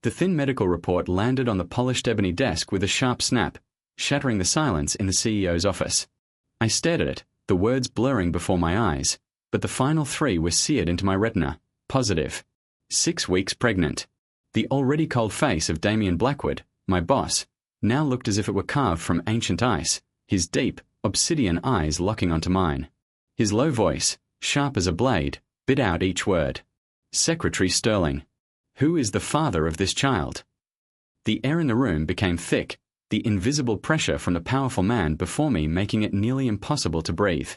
The thin medical report landed on the polished ebony desk with a sharp snap, shattering the silence in the CEO's office. I stared at it, the words blurring before my eyes, but the final three were seared into my retina. Positive. 6 weeks pregnant. The already cold face of Damien Blackwood, my boss, now looked as if it were carved from ancient ice, his deep, obsidian eyes locking onto mine. His low voice, sharp as a blade, bit out each word. Secretary Sterling. Who is the father of this child? The air in the room became thick, the invisible pressure from the powerful man before me making it nearly impossible to breathe.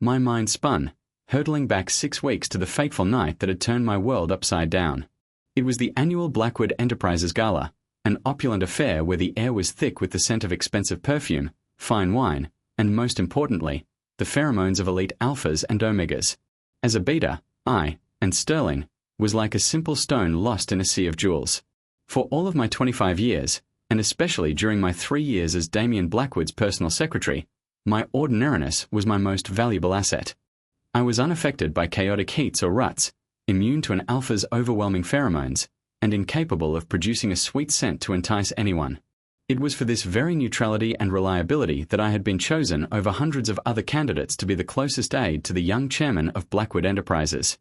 My mind spun, hurtling back 6 weeks to the fateful night that had turned my world upside down. It was the annual Blackwood Enterprises Gala, an opulent affair where the air was thick with the scent of expensive perfume, fine wine, and most importantly, the pheromones of elite alphas and omegas. As a beta, I, and Sterling, was like a simple stone lost in a sea of jewels. For all of my 25 years, and especially during my 3 years as Damien Blackwood's personal secretary, my ordinariness was my most valuable asset. I was unaffected by chaotic heats or ruts, immune to an alpha's overwhelming pheromones, and incapable of producing a sweet scent to entice anyone. It was for this very neutrality and reliability that I had been chosen over hundreds of other candidates to be the closest aide to the young chairman of Blackwood Enterprises.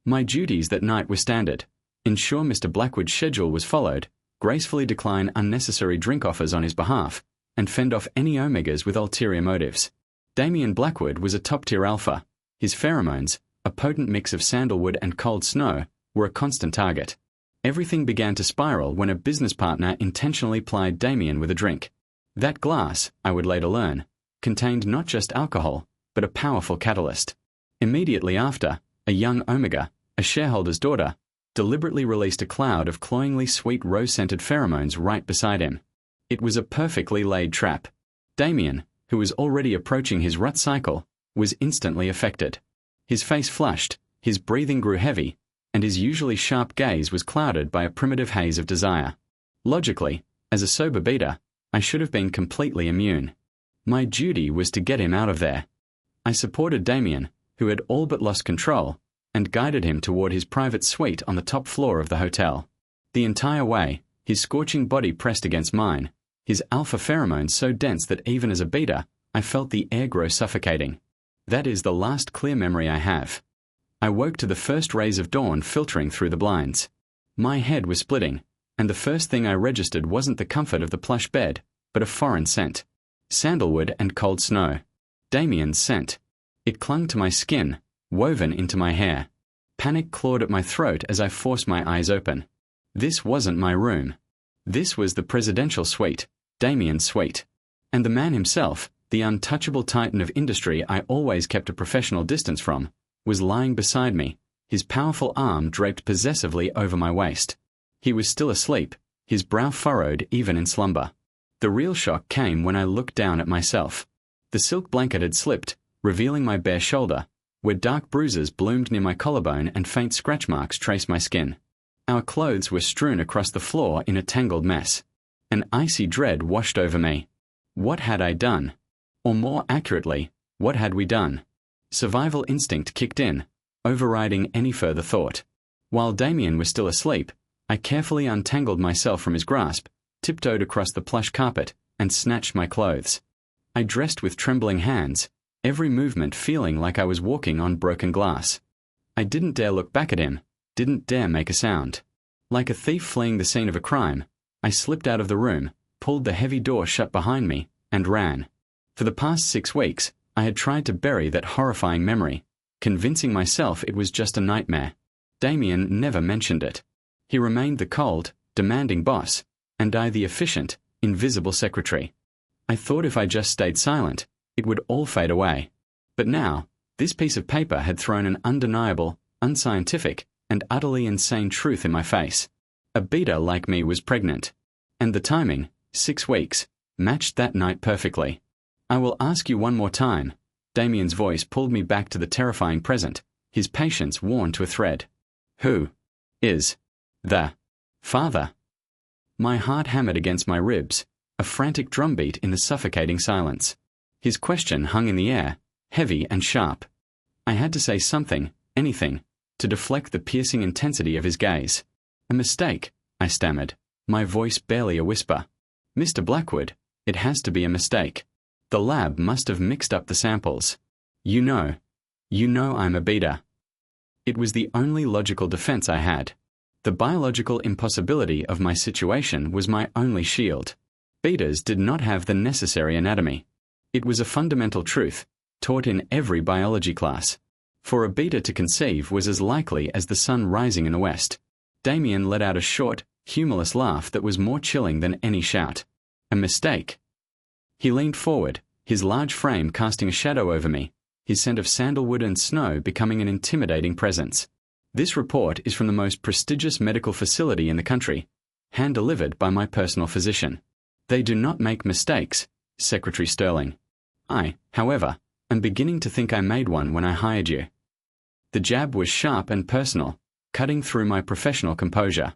My duties that night were standard: ensure Mr. Blackwood's schedule was followed, gracefully decline unnecessary drink offers on his behalf, and fend off any omegas with ulterior motives. Damien Blackwood was a top-tier alpha. His pheromones, a potent mix of sandalwood and cold snow, were a constant target. Everything began to spiral when a business partner intentionally plied Damien with a drink. That glass, I would later learn, contained not just alcohol, but a powerful catalyst. Immediately after, a young omega, a shareholder's daughter, deliberately released a cloud of cloyingly sweet rose-scented pheromones right beside him. It was a perfectly laid trap. Damien, who was already approaching his rut cycle, was instantly affected. His face flushed, his breathing grew heavy, and his usually sharp gaze was clouded by a primitive haze of desire. Logically, as a sober beta, I should have been completely immune. My duty was to get him out of there. I supported Damien, who had all but lost control, and guided him toward his private suite on the top floor of the hotel. The entire way, his scorching body pressed against mine, his alpha pheromones so dense that even as a beta, I felt the air grow suffocating. That is the last clear memory I have. I woke to the first rays of dawn filtering through the blinds. My head was splitting, and the first thing I registered wasn't the comfort of the plush bed, but a foreign scent. Sandalwood and cold snow. Damien's scent. It clung to my skin, woven into my hair. Panic clawed at my throat as I forced my eyes open. This wasn't my room. This was the presidential suite, Damien's suite. And the man himself, the untouchable titan of industry I always kept a professional distance from, was lying beside me, his powerful arm draped possessively over my waist. He was still asleep, his brow furrowed even in slumber. The real shock came when I looked down at myself. The silk blanket had slipped, revealing my bare shoulder, where dark bruises bloomed near my collarbone and faint scratch marks traced my skin. Our clothes were strewn across the floor in a tangled mess. An icy dread washed over me. What had I done? Or more accurately, what had we done? Survival instinct kicked in, overriding any further thought. While Damien was still asleep, I carefully untangled myself from his grasp, tiptoed across the plush carpet, and snatched my clothes. I dressed with trembling hands, every movement feeling like I was walking on broken glass. I didn't dare look back at him, didn't dare make a sound. Like a thief fleeing the scene of a crime, I slipped out of the room, pulled the heavy door shut behind me, and ran. For the past 6 weeks, I had tried to bury that horrifying memory, convincing myself it was just a nightmare. Damien never mentioned it. He remained the cold, demanding boss, and I the efficient, invisible secretary. I thought if I just stayed silent, it would all fade away. But now, this piece of paper had thrown an undeniable, unscientific, and utterly insane truth in my face. A beta like me was pregnant. And the timing, 6 weeks, matched that night perfectly. I will ask you one more time. Damien's voice pulled me back to the terrifying present, his patience worn to a thread. Who is the father? My heart hammered against my ribs, a frantic drumbeat in the suffocating silence. His question hung in the air, heavy and sharp. I had to say something, anything, to deflect the piercing intensity of his gaze. A mistake, I stammered. my voice barely a whisper. Mr. Blackwood, it has to be a mistake. The lab must have mixed up the samples. You know I'm a beta. It was the only logical defense I had. The biological impossibility of my situation was my only shield. Betas did not have the necessary anatomy. It was a fundamental truth, taught in every biology class. For a beta to conceive was as likely as the sun rising in the west. Damien let out a short, humorless laugh that was more chilling than any shout. A mistake. He leaned forward, his large frame casting a shadow over me, his scent of sandalwood and snow becoming an intimidating presence. This report is from the most prestigious medical facility in the country, hand-delivered by my personal physician. They do not make mistakes, Secretary Sterling. I, however, am beginning to think I made one when I hired you. The jab was sharp and personal, cutting through my professional composure.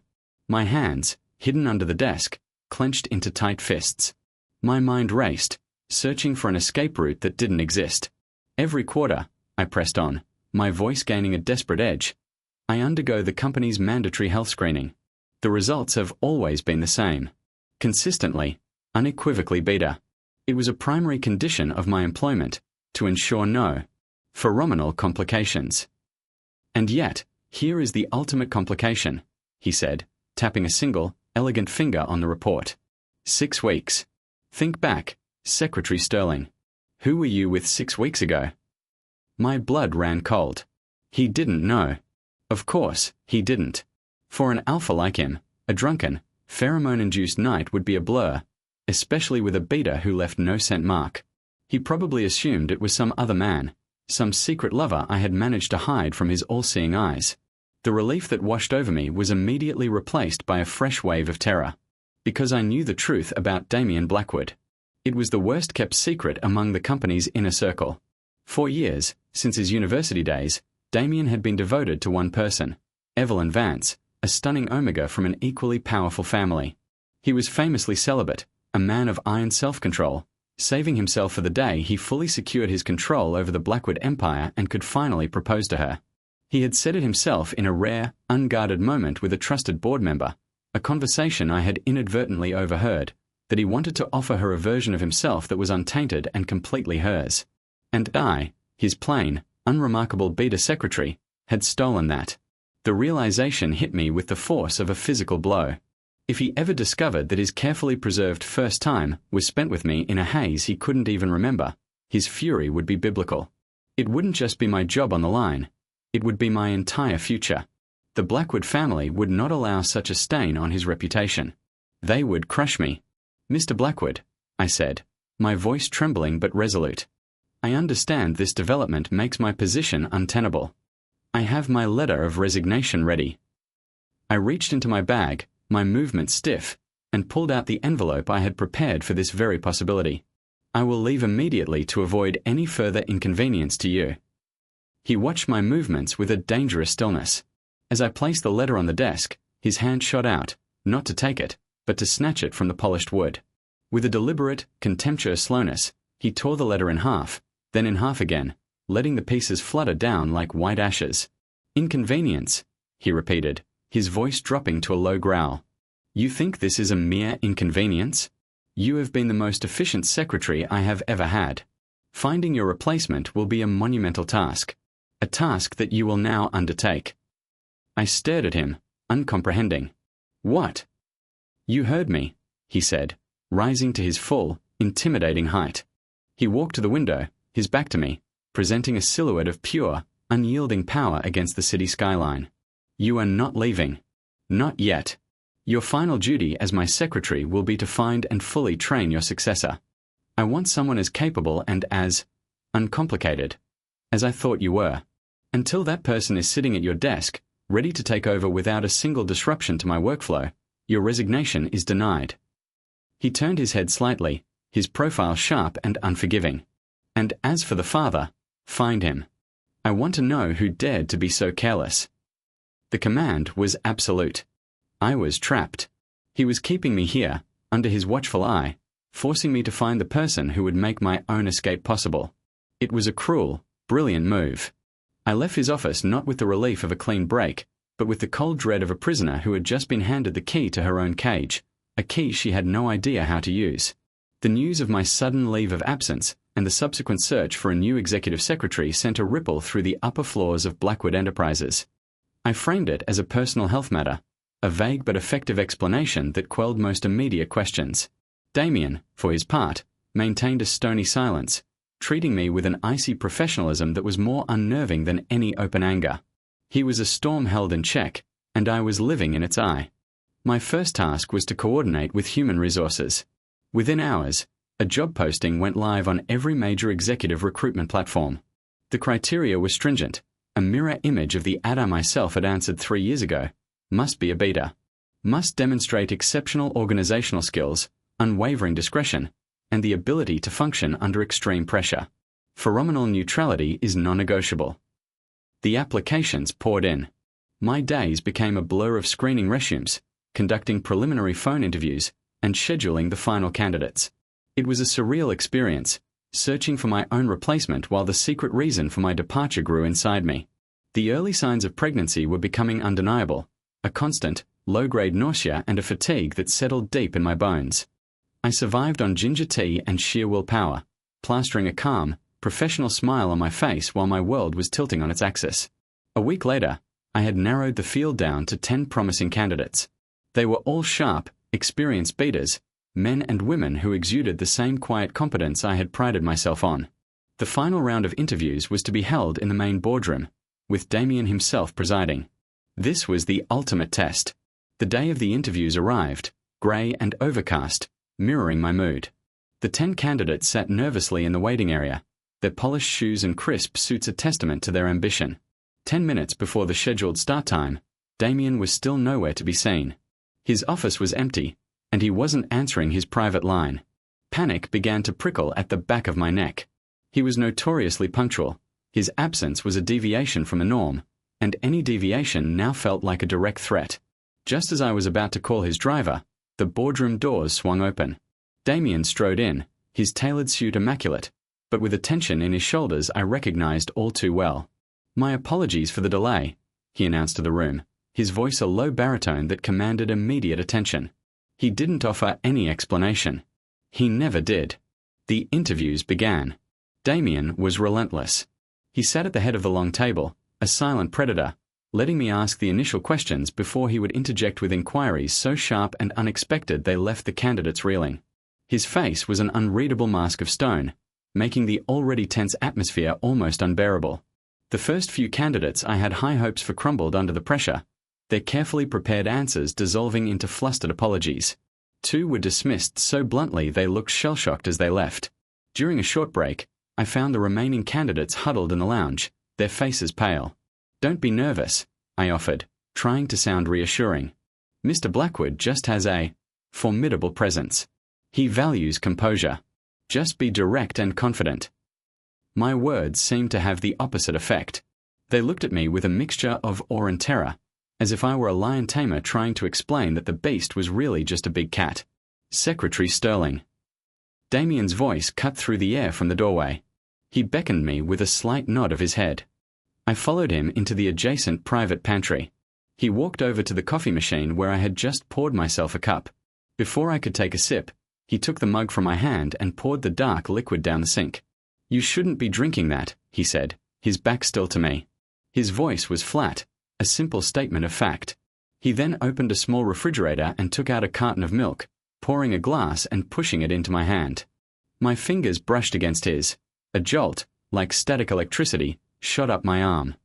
My hands, hidden under the desk, clenched into tight fists. My mind raced, searching for an escape route that didn't exist. Every quarter, I pressed on, my voice gaining a desperate edge. I undergo the company's mandatory health screening. The results have always been the same. Consistently, unequivocally beta. It was a primary condition of my employment, to ensure no phenomenal complications. And yet, here is the ultimate complication, he said, tapping a single, elegant finger on the report. 6 weeks. Think back, Secretary Sterling. Who were you with 6 weeks ago? My blood ran cold. He didn't know. Of course, he didn't. For an alpha like him, a drunken, pheromone-induced night would be a blur, especially with a beta who left no scent mark. He probably assumed it was some other man, some secret lover I had managed to hide from his all-seeing eyes. The relief that washed over me was immediately replaced by a fresh wave of terror. Because I knew the truth about Damien Blackwood. It was the worst-kept secret among the company's inner circle. For years, since his university days, Damien had been devoted to one person, Evelyn Vance, a stunning omega from an equally powerful family. He was famously celibate, a man of iron self-control, saving himself for the day he fully secured his control over the Blackwood Empire and could finally propose to her. He had said it himself in a rare, unguarded moment with a trusted board member, a conversation I had inadvertently overheard, that he wanted to offer her a version of himself that was untainted and completely hers. And I, his plain, unremarkable beta secretary, had stolen that. The realization hit me with the force of a physical blow. If he ever discovered that his carefully preserved first time was spent with me in a haze he couldn't even remember, his fury would be biblical. It wouldn't just be my job on the line. It would be my entire future. The Blackwood family would not allow such a stain on his reputation. They would crush me. Mr. Blackwood, I said, my voice trembling but resolute. I understand this development makes my position untenable. I have my letter of resignation ready. I reached into my bag, my movement stiff, and pulled out the envelope I had prepared for this very possibility. I will leave immediately to avoid any further inconvenience to you. He watched my movements with a dangerous stillness. As I placed the letter on the desk, his hand shot out, not to take it, but to snatch it from the polished wood. With a deliberate, contemptuous slowness, he tore the letter in half, then in half again, letting the pieces flutter down like white ashes. Inconvenience, he repeated, his voice dropping to a low growl. You think this is a mere inconvenience? You have been the most efficient secretary I have ever had. Finding your replacement will be a monumental task, a task that you will now undertake. I stared at him, uncomprehending. What? You heard me, he said, rising to his full, intimidating height. He walked to the window, his back to me, presenting a silhouette of pure, unyielding power against the city skyline. You are not leaving. Not yet. Your final duty as my secretary will be to find and fully train your successor. I want someone as capable and as uncomplicated as I thought you were. Until that person is sitting at your desk, ready to take over without a single disruption to my workflow, your resignation is denied. He turned his head slightly, his profile sharp and unforgiving. And as for the father, find him. I want to know who dared to be so careless. The command was absolute. I was trapped. He was keeping me here, under his watchful eye, forcing me to find the person who would make my own escape possible. It was a cruel, brilliant move. I left his office not with the relief of a clean break, but with the cold dread of a prisoner who had just been handed the key to her own cage, a key she had no idea how to use. The news of my sudden leave of absence and the subsequent search for a new executive secretary sent a ripple through the upper floors of Blackwood Enterprises. I framed it as a personal health matter, a vague but effective explanation that quelled most immediate questions. Damien, for his part, maintained a stony silence, treating me with an icy professionalism that was more unnerving than any open anger. He was a storm held in check, and I was living in its eye. My first task was to coordinate with human resources. Within hours, a job posting went live on every major executive recruitment platform. The criteria were stringent, a mirror image of the ad I myself had answered 3 years ago. Must be a beta. Must demonstrate exceptional organizational skills, unwavering discretion, and the ability to function under extreme pressure. Pheromonal neutrality is non-negotiable. The applications poured in. My days became a blur of screening resumes, conducting preliminary phone interviews, and scheduling the final candidates. It was a surreal experience, searching for my own replacement while the secret reason for my departure grew inside me. The early signs of pregnancy were becoming undeniable, a constant, low-grade nausea and a fatigue that settled deep in my bones. I survived on ginger tea and sheer willpower, plastering a calm, professional smile on my face while my world was tilting on its axis. A week later, I had narrowed the field down to 10 promising candidates. They were all sharp, experienced beaters, men and women who exuded the same quiet competence I had prided myself on. The final round of interviews was to be held in the main boardroom, with Damien himself presiding. This was the ultimate test. The day of the interviews arrived, grey and overcast, mirroring my mood. The 10 candidates sat nervously in the waiting area, their polished shoes and crisp suits a testament to their ambition. 10 minutes before the scheduled start time, Damien was still nowhere to be seen. His office was empty, and he wasn't answering his private line. Panic began to prickle at the back of my neck. He was notoriously punctual. His absence was a deviation from the norm, and any deviation now felt like a direct threat. Just as I was about to call his driver, the boardroom doors swung open. Damien strode in, his tailored suit immaculate, but with a tension in his shoulders I recognized all too well. "My apologies for the delay," he announced to the room, his voice a low baritone that commanded immediate attention. He didn't offer any explanation. He never did. The interviews began. Damien was relentless. He sat at the head of the long table, a silent predator, letting me ask the initial questions before he would interject with inquiries so sharp and unexpected they left the candidates reeling. His face was an unreadable mask of stone, making the already tense atmosphere almost unbearable. The first few candidates I had high hopes for crumbled under the pressure, their carefully prepared answers dissolving into flustered apologies. 2 were dismissed so bluntly they looked shell-shocked as they left. During a short break, I found the remaining candidates huddled in the lounge, their faces pale. "Don't be nervous," I offered, trying to sound reassuring. "Mr. Blackwood just has a formidable presence. He values composure. Just be direct and confident." My words seemed to have the opposite effect. They looked at me with a mixture of awe and terror, as if I were a lion tamer trying to explain that the beast was really just a big cat. "Secretary Sterling." Damien's voice cut through the air from the doorway. He beckoned me with a slight nod of his head. I followed him into the adjacent private pantry. He walked over to the coffee machine where I had just poured myself a cup. Before I could take a sip, he took the mug from my hand and poured the dark liquid down the sink. "You shouldn't be drinking that," he said, his back still to me. His voice was flat, a simple statement of fact. He then opened a small refrigerator and took out a carton of milk, pouring a glass and pushing it into my hand. My fingers brushed against his. A jolt, like static electricity, shot up my arm.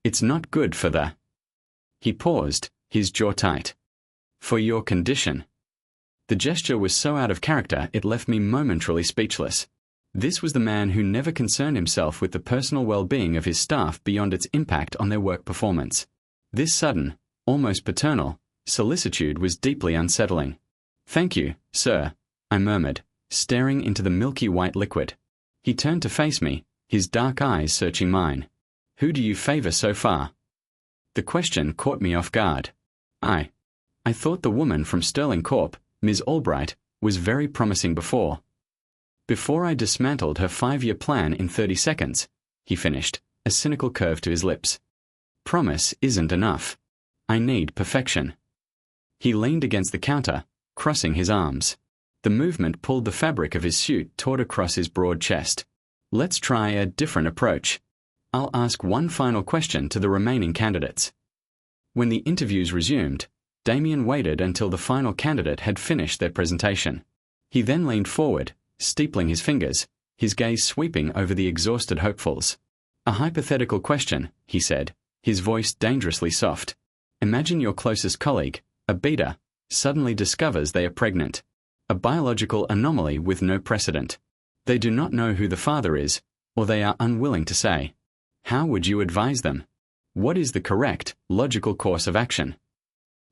"It's not good for the—" He paused, his jaw tight. "For your condition." The gesture was so out of character it left me momentarily speechless. This was the man who never concerned himself with the personal well-being of his staff beyond its impact on their work performance. This sudden, almost paternal, solicitude was deeply unsettling. "Thank you, sir," I murmured, staring into the milky white liquid. He turned to face me, his dark eyes searching mine. "Who do you favor so far?" The question caught me off guard. I thought the woman from Sterling Corp, Ms. Albright, was very promising before. "Before I dismantled her 5-year plan in 30 seconds, he finished, a cynical curve to his lips. "Promise isn't enough." I need perfection. He leaned against the counter, crossing his arms. The movement pulled the fabric of his suit taut across his broad chest. Let's try a different approach. I'll ask one final question to the remaining candidates. When the interviews resumed, Damien waited until the final candidate had finished their presentation. He then leaned forward, steepling his fingers, his gaze sweeping over the exhausted hopefuls. A hypothetical question, he said, his voice dangerously soft. Imagine your closest colleague, a beta, suddenly discovers they are pregnant. A biological anomaly with no precedent. They do not know who the father is, or they are unwilling to say. How would you advise them? What is the correct, logical course of action?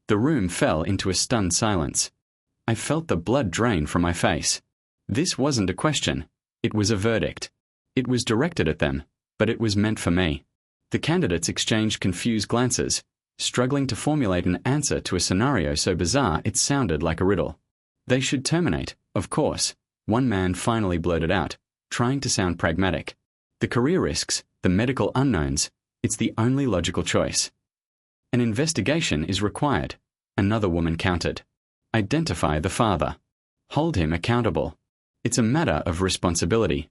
The room fell into a stunned silence. I felt the blood drain from my face. This wasn't a question. It was a verdict. It was directed at them, but it was meant for me. The candidates exchanged confused glances, struggling to formulate an answer to a scenario so bizarre it sounded like a riddle. They should terminate, of course, one man finally blurted out, trying to sound pragmatic. The career risks, the medical unknowns, it's the only logical choice. An investigation is required, another woman countered. Identify the father. Hold him accountable. It's a matter of responsibility.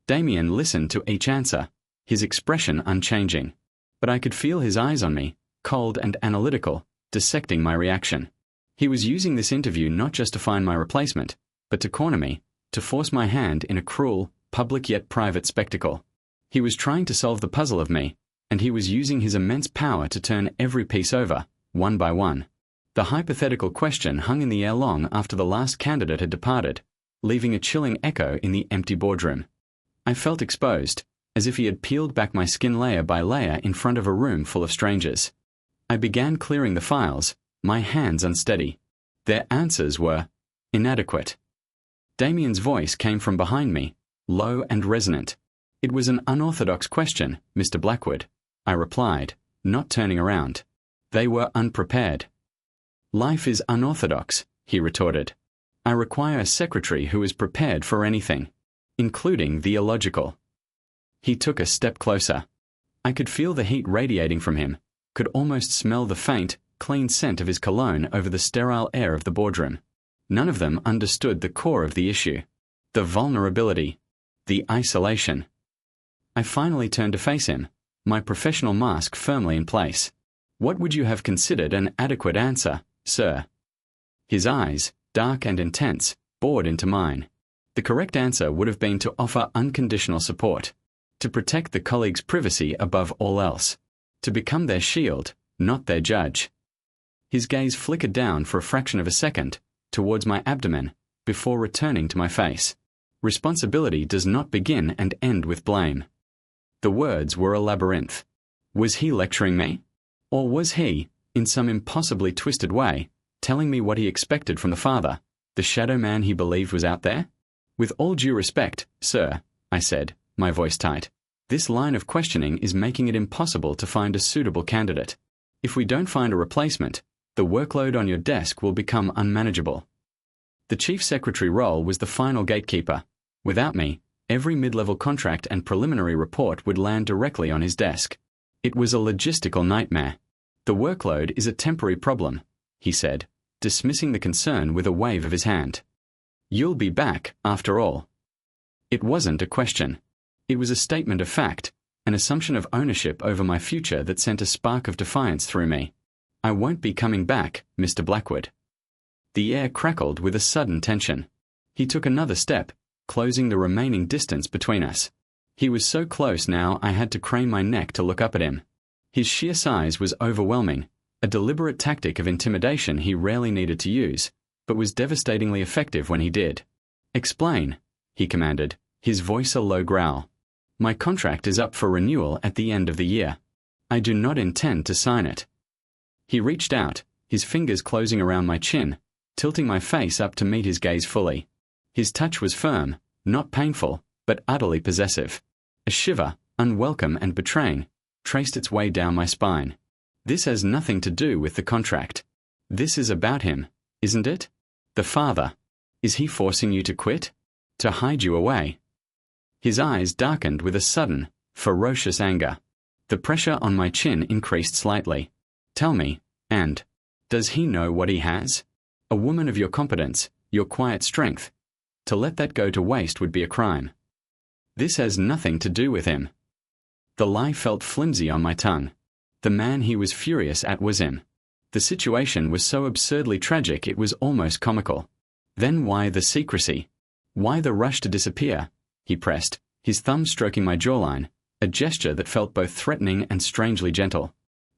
Damien listened to each answer, his expression unchanging. But I could feel his eyes on me, cold and analytical, dissecting my reaction. He was using this interview not just to find my replacement, but to corner me, to force my hand in a cruel, public yet private spectacle. He was trying to solve the puzzle of me, and he was using his immense power to turn every piece over, one by one. The hypothetical question hung in the air long after the last candidate had departed, leaving a chilling echo in the empty boardroom. I felt exposed, as if he had peeled back my skin layer by layer in front of a room full of strangers. I began clearing the files, my hands unsteady. Their answers were inadequate. Damien's voice came from behind me, low and resonant. It was an unorthodox question, Mr. Blackwood, I replied, not turning around. They were unprepared. Life is unorthodox, he retorted. I require a secretary who is prepared for anything, including the illogical. He took a step closer. I could feel the heat radiating from him, could almost smell the faint, clean scent of his cologne over the sterile air of the boardroom. None of them understood the core of the issue. The vulnerability. The isolation. I finally turned to face him, my professional mask firmly in place. What would you have considered an adequate answer, sir? His eyes, dark and intense, bored into mine. The correct answer would have been to offer unconditional support, to protect the colleague's privacy above all else, to become their shield, not their judge. His gaze flickered down for a fraction of a second, towards my abdomen, before returning to my face. Responsibility does not begin and end with blame. The words were a labyrinth. Was he lecturing me? Or was he, in some impossibly twisted way, telling me what he expected from the father, the shadow man he believed was out there? With all due respect, sir, I said, my voice tight, this line of questioning is making it impossible to find a suitable candidate. If we don't find a replacement, the workload on your desk will become unmanageable. The chief secretary role was the final gatekeeper. Without me, every mid-level contract and preliminary report would land directly on his desk. It was a logistical nightmare. The workload is a temporary problem, he said, dismissing the concern with a wave of his hand. You'll be back, after all. It wasn't a question. It was a statement of fact, an assumption of ownership over my future that sent a spark of defiance through me. I won't be coming back, Mr. Blackwood. The air crackled with a sudden tension. He took another step, closing the remaining distance between us. He was so close now I had to crane my neck to look up at him. His sheer size was overwhelming, a deliberate tactic of intimidation he rarely needed to use, but was devastatingly effective when he did. Explain, he commanded, his voice a low growl. My contract is up for renewal at the end of the year. I do not intend to sign it. He reached out, his fingers closing around my chin, tilting my face up to meet his gaze fully. His touch was firm, not painful, but utterly possessive. A shiver, unwelcome and betraying, traced its way down my spine. This has nothing to do with the contract. This is about him, isn't it? The father. Is he forcing you to quit? To hide you away? His eyes darkened with a sudden, ferocious anger. The pressure on my chin increased slightly. Tell me, And does he know what he has? A woman of your competence, your quiet strength. To let that go to waste would be a crime. This has nothing to do with him. The lie felt flimsy on my tongue. The man he was furious at was him. The situation was so absurdly tragic it was almost comical. Then why the secrecy? Why the rush to disappear? He pressed, his thumb stroking my jawline, a gesture that felt both threatening and strangely gentle.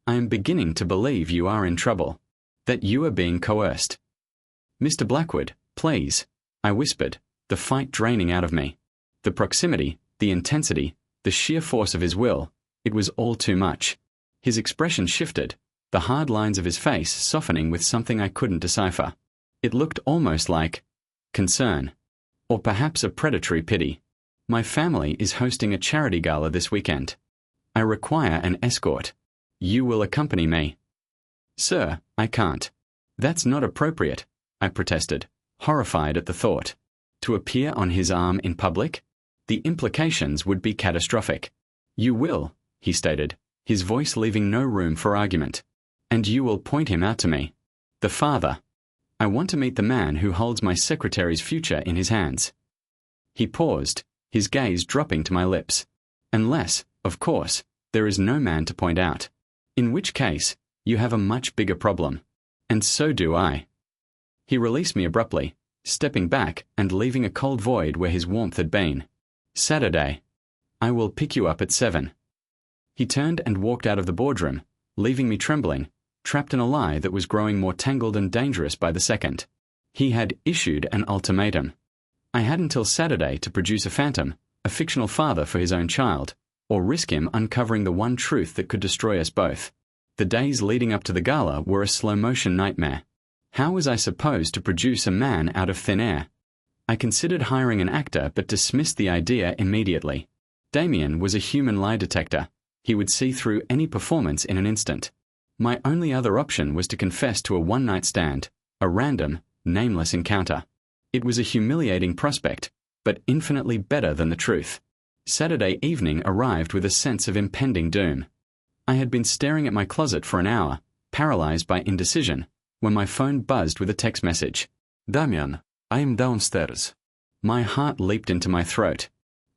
I am beginning to believe you are in trouble. That you are being coerced. Mr. Blackwood, please, I whispered, the fight draining out of me. The proximity, the intensity, the sheer force of his will, it was all too much. His expression shifted, the hard lines of his face softening with something I couldn't decipher. It looked almost like concern, or perhaps a predatory pity. My family is hosting a charity gala this weekend. I require an escort. You will accompany me. Sir, I can't. That's not appropriate, I protested, horrified at the thought. To appear on his arm in public? The implications would be catastrophic. You will, he stated, his voice leaving no room for argument. And you will point him out to me. The father. I want to meet the man who holds my secretary's future in his hands. He paused, his gaze dropping to my lips. Unless, of course, there is no man to point out. In which case, you have a much bigger problem. And so do I. He released me abruptly, stepping back and leaving a cold void where his warmth had been. Saturday. I will pick you up at 7. He turned and walked out of the boardroom, leaving me trembling, trapped in a lie that was growing more tangled and dangerous by the second. He had issued an ultimatum. I had until Saturday to produce a phantom, a fictional father for his own child, or risk him uncovering the one truth that could destroy us both. The days leading up to the gala were a slow-motion nightmare. How was I supposed to produce a man out of thin air? I considered hiring an actor but dismissed the idea immediately. Damien was a human lie detector. He would see through any performance in an instant. My only other option was to confess to a one-night stand, a random, nameless encounter. It was a humiliating prospect, but infinitely better than the truth. Saturday evening arrived with a sense of impending doom. I had been staring at my closet for an hour, paralyzed by indecision, when my phone buzzed with a text message. Damien, I am downstairs. My heart leaped into my throat.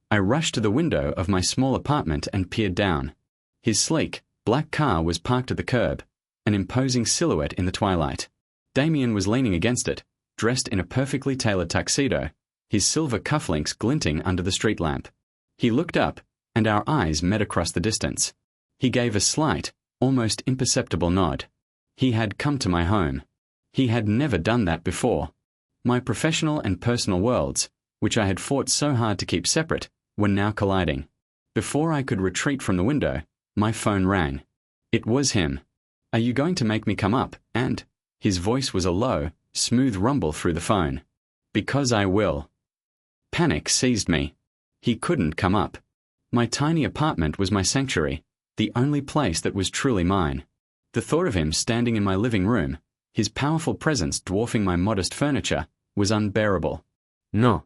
I rushed to the window of my small apartment and peered down. His sleek, black car was parked at the curb, an imposing silhouette in the twilight. Damien was leaning against it, dressed in a perfectly tailored tuxedo, his silver cufflinks glinting under the street lamp. He looked up, and our eyes met across the distance. He gave a slight, almost imperceptible nod. He had come to my home. He had never done that before. My professional and personal worlds, which I had fought so hard to keep separate, were now colliding. Before I could retreat from the window, my phone rang. It was him. Are you going to make me come up? And his voice was a low, smooth rumble through the phone. Because I will. Panic seized me. He couldn't come up. My tiny apartment was my sanctuary, the only place that was truly mine. The thought of him standing in my living room, his powerful presence dwarfing my modest furniture, was unbearable. No.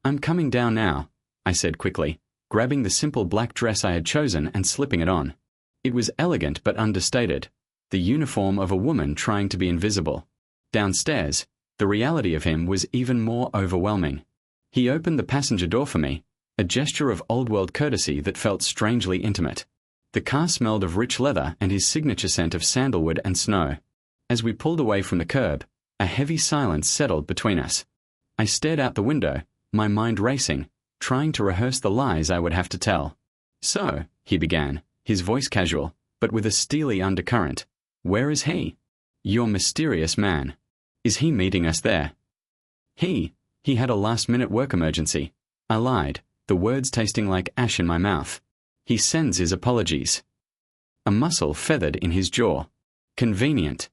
I'm coming down now, I said quickly, grabbing the simple black dress I had chosen and slipping it on. It was elegant but understated, the uniform of a woman trying to be invisible. Downstairs, the reality of him was even more overwhelming. He opened the passenger door for me, a gesture of old-world courtesy that felt strangely intimate. The car smelled of rich leather and his signature scent of sandalwood and snow. As we pulled away from the curb, a heavy silence settled between us. I stared out the window, my mind racing, trying to rehearse the lies I would have to tell. So, he began, his voice casual, but with a steely undercurrent. Where is he? Your mysterious man. Is he meeting us there? He had a last-minute work emergency. I lied, the words tasting like ash in my mouth. He sends his apologies. A muscle feathered in his jaw. Convenient.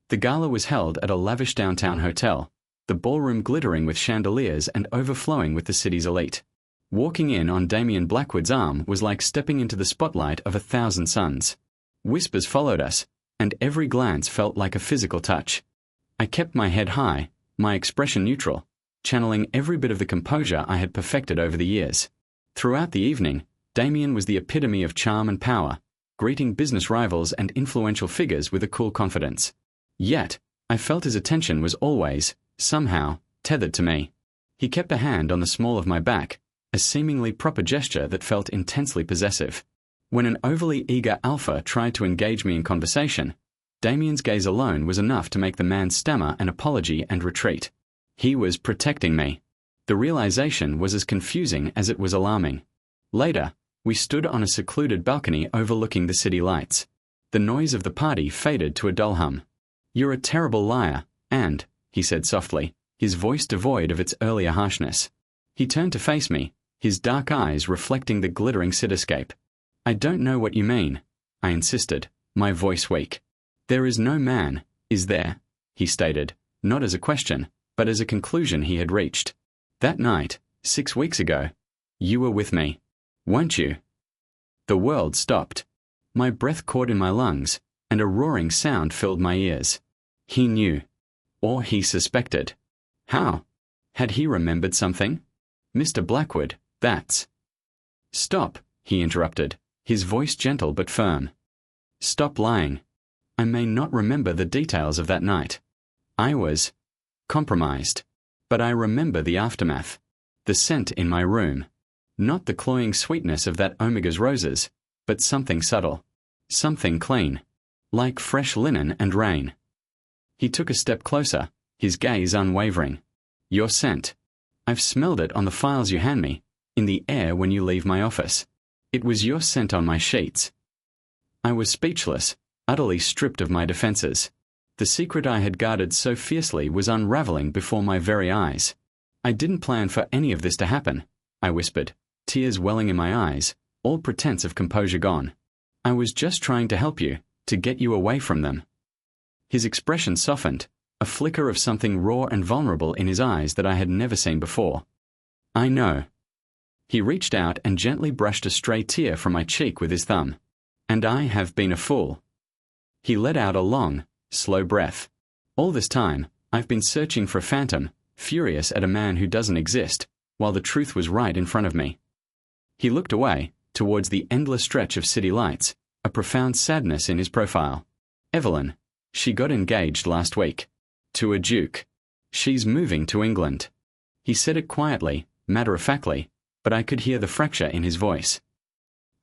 The gala was held at a lavish downtown hotel, the ballroom glittering with chandeliers and overflowing with the city's elite. Walking in on Damien Blackwood's arm was like stepping into the spotlight of 1,000 suns. Whispers followed us, and every glance felt like a physical touch. I kept my head high, my expression neutral, channeling every bit of the composure I had perfected over the years. Throughout the evening, Damien was the epitome of charm and power, greeting business rivals and influential figures with a cool confidence. Yet, I felt his attention was always, somehow, tethered to me. He kept a hand on the small of my back, a seemingly proper gesture that felt intensely possessive. When an overly eager alpha tried to engage me in conversation, Damien's gaze alone was enough to make the man stammer an apology and retreat. He was protecting me. The realization was as confusing as it was alarming. Later, we stood on a secluded balcony overlooking the city lights. The noise of the party faded to a dull hum. "You're a terrible liar, and," he said softly, his voice devoid of its earlier harshness. He turned to face me, his dark eyes reflecting the glittering cityscape. "I don't know what you mean," I insisted, my voice weak. "There is no man, is there?" he stated, not as a question, but as a conclusion he had reached. "That night, 6 weeks ago, you were with me, weren't you?" The world stopped. My breath caught in my lungs, and a roaring sound filled my ears. He knew. Or he suspected. How? Had he remembered something? "Mr. Blackwood, that's—" "Stop," he interrupted, his voice gentle but firm. "Stop lying. I may not remember the details of that night. I was compromised. But I remember the aftermath. The scent in my room. Not the cloying sweetness of that Omega's roses, but something subtle. Something clean. Like fresh linen and rain." He took a step closer, his gaze unwavering. "Your scent. I've smelled it on the files you hand me, in the air when you leave my office. It was your scent on my sheets." I was speechless, utterly stripped of my defenses. The secret I had guarded so fiercely was unraveling before my very eyes. "I didn't plan for any of this to happen," I whispered, tears welling in my eyes, all pretense of composure gone. "I was just trying to help you, to get you away from them." His expression softened, a flicker of something raw and vulnerable in his eyes that I had never seen before. "I know." He reached out and gently brushed a stray tear from my cheek with his thumb. "And I have been a fool." He let out a long, slow breath. "All this time, I've been searching for a phantom, furious at a man who doesn't exist, while the truth was right in front of me." He looked away, towards the endless stretch of city lights, a profound sadness in his profile. "Evelyn, she got engaged last week. To a duke. She's moving to England." He said it quietly, matter-of-factly, but I could hear the fracture in his voice.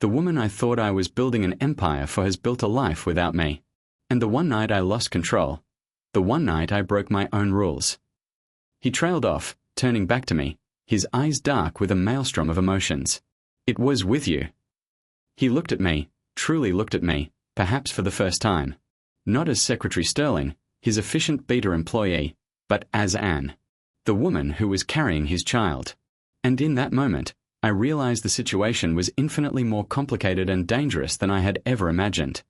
"The woman I thought I was building an empire for has built a life without me. And the one night I lost control. The one night I broke my own rules." He trailed off, turning back to me, his eyes dark with a maelstrom of emotions. "It was with you." He looked at me, truly looked at me, perhaps for the first time. Not as Secretary Sterling, his efficient beta employee, but as Anne, the woman who was carrying his child. And in that moment, I realized the situation was infinitely more complicated and dangerous than I had ever imagined.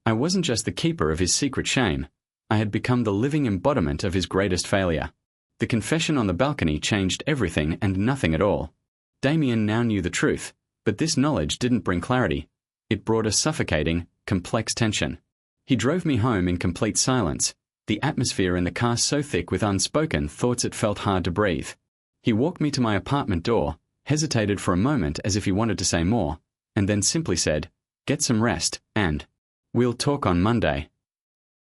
I wasn't just the keeper of his secret shame. I had become the living embodiment of his greatest failure. The confession on the balcony changed everything and nothing at all. Damien now knew the truth, but this knowledge didn't bring clarity. It brought a suffocating, complex tension. He drove me home in complete silence, the atmosphere in the car so thick with unspoken thoughts it felt hard to breathe. He walked me to my apartment door, hesitated for a moment as if he wanted to say more, and then simply said, "Get some rest, and we'll talk on Monday."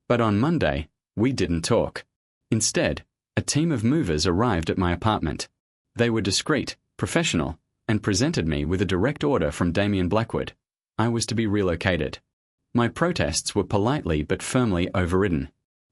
But on Monday, we didn't talk. Instead, a team of movers arrived at my apartment. They were discreet, professional, and presented me with a direct order from Damien Blackwood. I was to be relocated. My protests were politely but firmly overridden.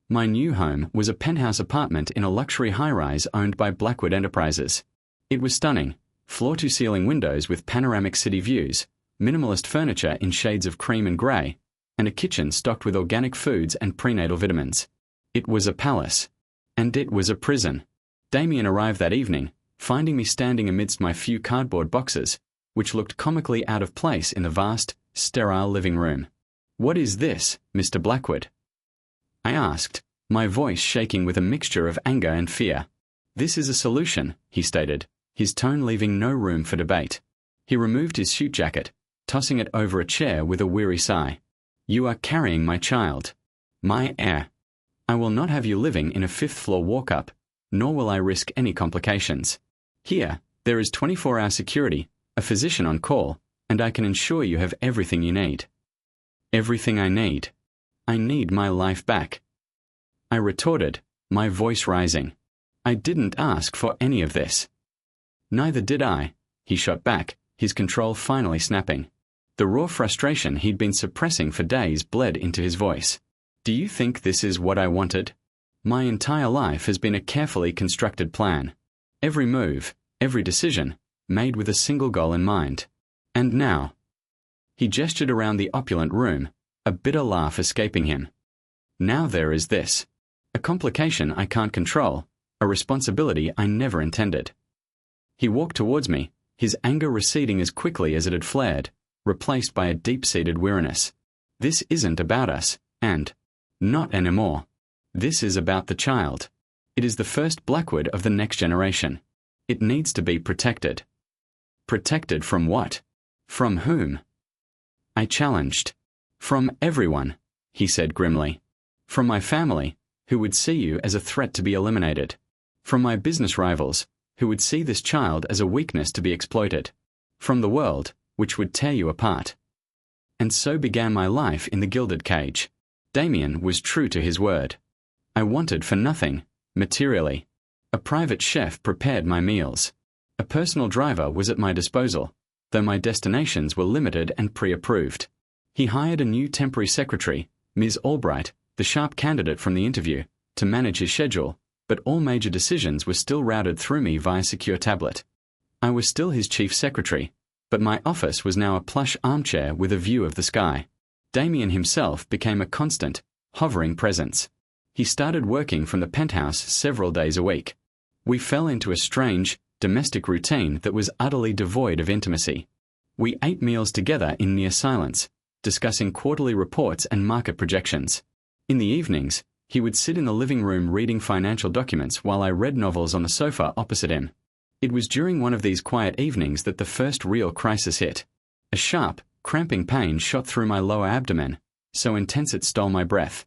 My new home was a penthouse apartment in a luxury high-rise owned by Blackwood Enterprises. It was stunning, floor-to-ceiling windows with panoramic city views, minimalist furniture in shades of cream and grey, and a kitchen stocked with organic foods and prenatal vitamins. It was a palace. And it was a prison. Damien arrived that evening, finding me standing amidst my few cardboard boxes, which looked comically out of place in the vast, sterile living room. "What is this, Mr. Blackwood?" I asked, my voice shaking with a mixture of anger and fear. "This is a solution," he stated, his tone leaving no room for debate. He removed his suit jacket, tossing it over a chair with a weary sigh. "You are carrying my child. My heir. I will not have you living in a fifth-floor walk-up, nor will I risk any complications. Here, there is 24-hour security, a physician on call, and I can ensure you have everything you need." Everything I need. I need my life back. I retorted, my voice rising. I didn't ask for any of this. Neither did I, he shot back, his control finally snapping. The raw frustration he'd been suppressing for days bled into his voice. Do you think this is what I wanted? My entire life has been a carefully constructed plan. Every move, every decision, made with a single goal in mind. And now? He gestured around the opulent room, a bitter laugh escaping him. Now there is this. A complication I can't control, a responsibility I never intended. He walked towards me, his anger receding as quickly as it had flared, replaced by a deep-seated weariness. This isn't about us, and not anymore. This is about the child. It is the first Blackwood of the next generation. It needs to be protected. Protected from what? From whom? I challenged. From everyone, he said grimly. From my family, who would see you as a threat to be eliminated. From my business rivals, who would see this child as a weakness to be exploited. From the world, which would tear you apart. And so began my life in the gilded cage. Damien was true to his word. I wanted for nothing, materially. A private chef prepared my meals. A personal driver was at my disposal, though my destinations were limited and pre-approved. He hired a new temporary secretary, Ms. Albright, the sharp candidate from the interview, to manage his schedule, but all major decisions were still routed through me via secure tablet. I was still his chief secretary, but my office was now a plush armchair with a view of the sky. Damien himself became a constant, hovering presence. He started working from the penthouse several days a week. We fell into a strange, domestic routine that was utterly devoid of intimacy. We ate meals together in near silence, discussing quarterly reports and market projections. In the evenings, he would sit in the living room reading financial documents while I read novels on the sofa opposite him. It was during one of these quiet evenings that the first real crisis hit. A sharp, cramping pain shot through my lower abdomen, so intense it stole my breath.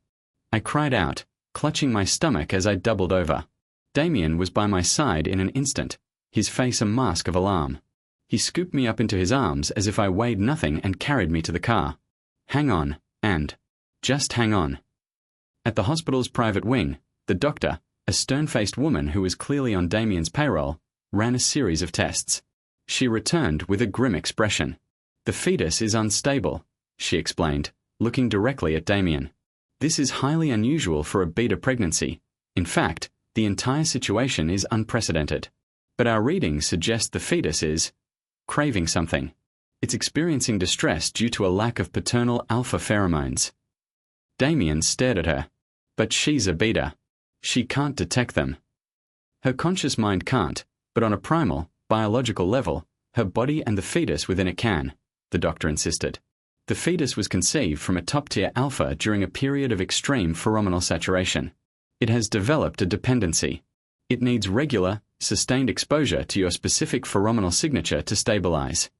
I cried out, clutching my stomach as I doubled over. Damien was by my side in an instant, his face a mask of alarm. He scooped me up into his arms as if I weighed nothing and carried me to the car. Hang on, and just hang on. At the hospital's private wing, the doctor, a stern-faced woman who was clearly on Damien's payroll, ran a series of tests. She returned with a grim expression. The fetus is unstable, she explained, looking directly at Damien. This is highly unusual for a beta pregnancy. In fact, the entire situation is unprecedented. But our readings suggest the fetus is craving something. It's experiencing distress due to a lack of paternal alpha pheromones. Damien stared at her. But she's a beta. She can't detect them. Her conscious mind can't, but on a primal, biological level, her body and the fetus within it can, the doctor insisted. The fetus was conceived from a top-tier alpha during a period of extreme pheromonal saturation. It has developed a dependency. It needs regular, sustained exposure to your specific pheromonal signature to stabilize.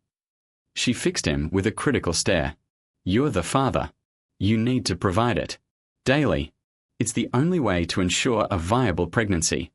She fixed him with a critical stare. You're the father. You need to provide it. Daily. It's the only way to ensure a viable pregnancy.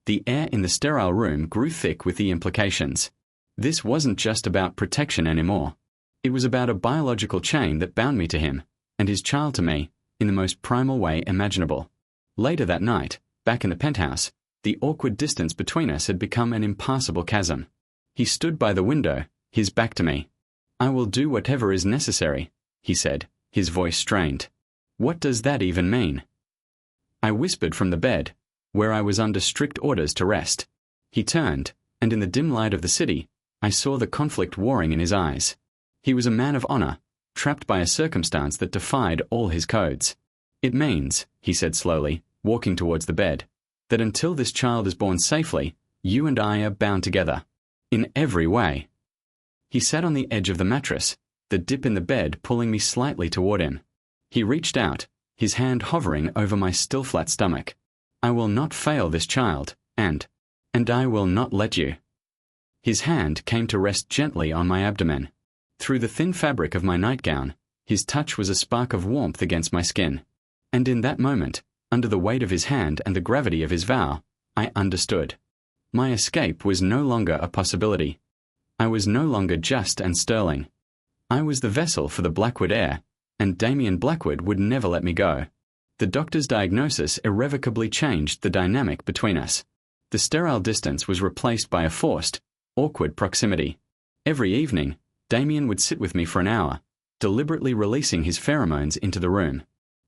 The air in the sterile room grew thick with the implications. This wasn't just about protection anymore. It was about a biological chain that bound me to him, and his child to me, in the most primal way imaginable. Later that night, back in the penthouse, the awkward distance between us had become an impassable chasm. He stood by the window, his back to me. I will do whatever is necessary, he said, his voice strained. What does that even mean? I whispered from the bed, where I was under strict orders to rest. He turned, and in the dim light of the city, I saw the conflict warring in his eyes. He was a man of honor, trapped by a circumstance that defied all his codes. It means, he said slowly, walking towards the bed, that until this child is born safely, you and I are bound together. In every way. He sat on the edge of the mattress, the dip in the bed pulling me slightly toward him. He reached out, his hand hovering over my still flat stomach. I will not fail this child, and I will not let you. His hand came to rest gently on my abdomen. Through the thin fabric of my nightgown, his touch was a spark of warmth against my skin. And in that moment, under the weight of his hand and the gravity of his vow, I understood. My escape was no longer a possibility. I was no longer just and sterling. I was the vessel for the Blackwood heir, and Damien Blackwood would never let me go. The doctor's diagnosis irrevocably changed the dynamic between us. The sterile distance was replaced by a forced, awkward proximity. Every evening, Damien would sit with me for an hour, deliberately releasing his pheromones into the room.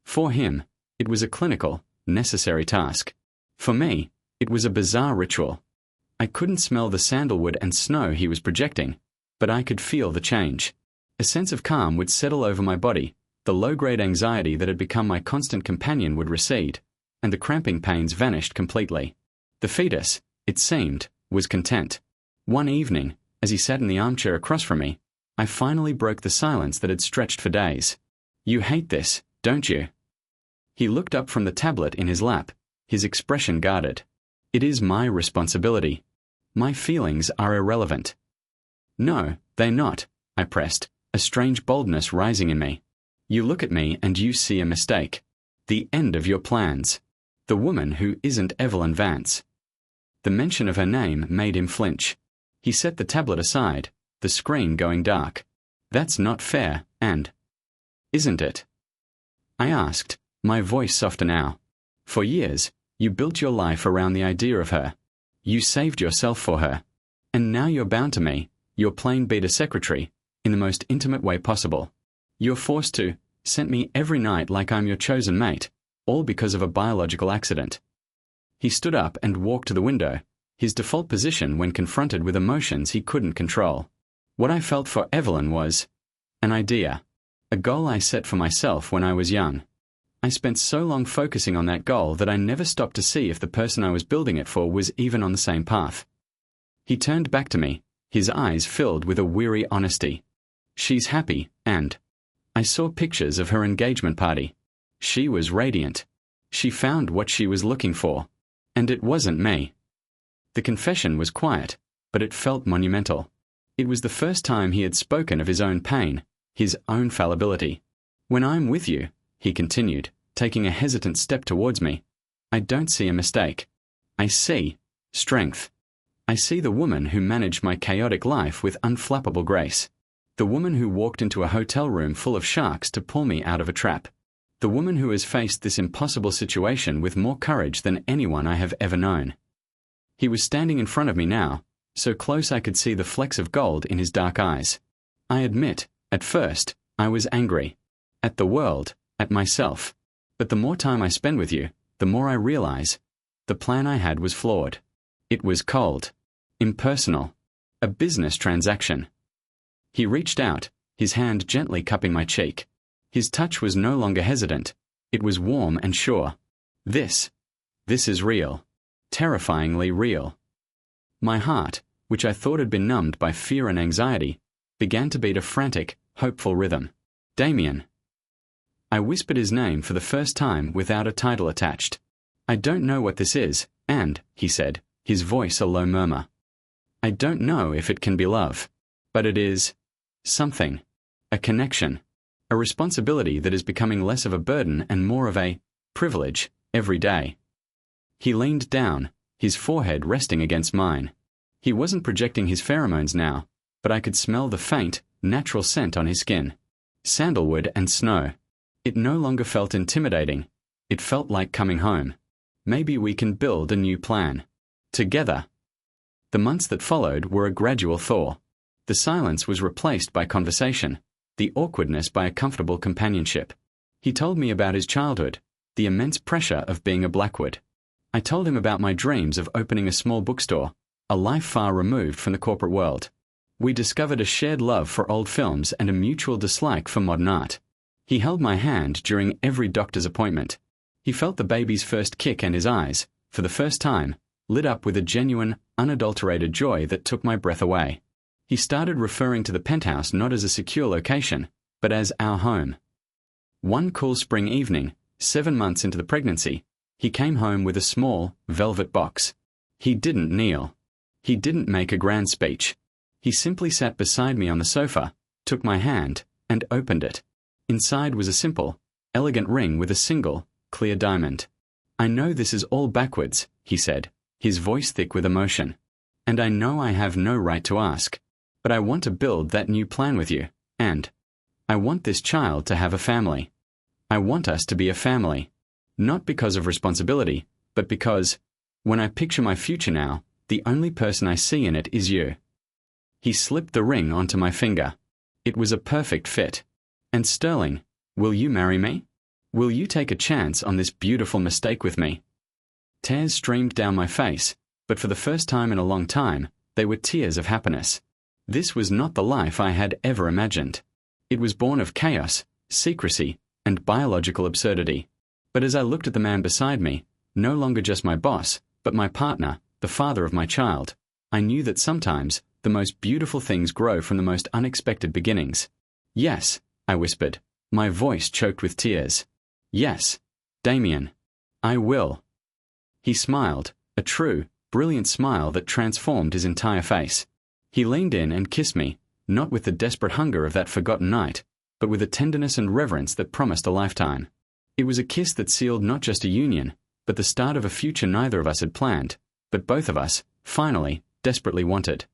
For him, it was a clinical, necessary task. For me, it was a bizarre ritual. I couldn't smell the sandalwood and snow he was projecting, but I could feel the change. A sense of calm would settle over my body, the low-grade anxiety that had become my constant companion would recede, and the cramping pains vanished completely. The fetus, it seemed, was content. One evening, as he sat in the armchair across from me, I finally broke the silence that had stretched for days. "You hate this, don't you?" He looked up from the tablet in his lap, his expression guarded. "It is my responsibility. My feelings are irrelevant." "No, they're not," I pressed, a strange boldness rising in me. "You look at me and you see a mistake. The end of your plans. The woman who isn't Evelyn Vance." The mention of her name made him flinch. He set the tablet aside, the screen going dark. "That's not fair, and isn't it?" I asked, my voice softer now. "For years, you built your life around the idea of her. You saved yourself for her. And now you're bound to me, your plain beta secretary, in the most intimate way possible. You're forced to scent me every night like I'm your chosen mate, all because of a biological accident." He stood up and walked to the window, his default position when confronted with emotions he couldn't control. What I felt for Evelyn was an idea, a goal I set for myself when I was young. I spent so long focusing on that goal that I never stopped to see if the person I was building it for was even on the same path. He turned back to me, his eyes filled with a weary honesty. "She's happy, and..." I saw pictures of her engagement party. She was radiant. She found what she was looking for. And it wasn't me. The confession was quiet, but it felt monumental. It was the first time he had spoken of his own pain, his own fallibility. "When I'm with you," he continued, taking a hesitant step towards me, "I don't see a mistake. I see strength. I see the woman who managed my chaotic life with unflappable grace. The woman who walked into a hotel room full of sharks to pull me out of a trap. The woman who has faced this impossible situation with more courage than anyone I have ever known." He was standing in front of me now, so close I could see the flecks of gold in his dark eyes. I admit, at first, I was angry. At the world, at myself. But the more time I spend with you, the more I realize the plan I had was flawed. It was cold, impersonal, a business transaction. He reached out, his hand gently cupping my cheek. His touch was no longer hesitant. It was warm and sure. This is real. Terrifyingly real. My heart, which I thought had been numbed by fear and anxiety, began to beat a frantic, hopeful rhythm. "Damien." I whispered his name for the first time without a title attached. "I don't know what this is, and," he said, his voice a low murmur, "I don't know if it can be love. But it is something. A connection. A responsibility that is becoming less of a burden and more of a privilege every day." He leaned down, his forehead resting against mine. He wasn't projecting his pheromones now, but I could smell the faint, natural scent on his skin. Sandalwood and snow. It no longer felt intimidating. It felt like coming home. Maybe we can build a new plan. Together. The months that followed were a gradual thaw. The silence was replaced by conversation, the awkwardness by a comfortable companionship. He told me about his childhood, the immense pressure of being a Blackwood. I told him about my dreams of opening a small bookstore, a life far removed from the corporate world. We discovered a shared love for old films and a mutual dislike for modern art. He held my hand during every doctor's appointment. He felt the baby's first kick and his eyes, for the first time, lit up with a genuine, unadulterated joy that took my breath away. He started referring to the penthouse not as a secure location, but as our home. One cool spring evening, 7 months into the pregnancy, he came home with a small, velvet box. He didn't kneel. He didn't make a grand speech. He simply sat beside me on the sofa, took my hand, and opened it. Inside was a simple, elegant ring with a single, clear diamond. "I know this is all backwards," he said, his voice thick with emotion. "And I know I have no right to ask. But I want to build that new plan with you, and I want this child to have a family. I want us to be a family. Not because of responsibility, but because, when I picture my future now, the only person I see in it is you." He slipped the ring onto my finger. It was a perfect fit. "And Sterling, will you marry me? Will you take a chance on this beautiful mistake with me?" Tears streamed down my face, but for the first time in a long time, they were tears of happiness. This was not the life I had ever imagined. It was born of chaos, secrecy, and biological absurdity. But as I looked at the man beside me, no longer just my boss, but my partner, the father of my child, I knew that sometimes the most beautiful things grow from the most unexpected beginnings. "Yes," I whispered, my voice choked with tears. "Yes, Damien, I will." He smiled, a true, brilliant smile that transformed his entire face. He leaned in and kissed me, not with the desperate hunger of that forgotten night, but with a tenderness and reverence that promised a lifetime. It was a kiss that sealed not just a union, but the start of a future neither of us had planned, but both of us, finally, desperately wanted.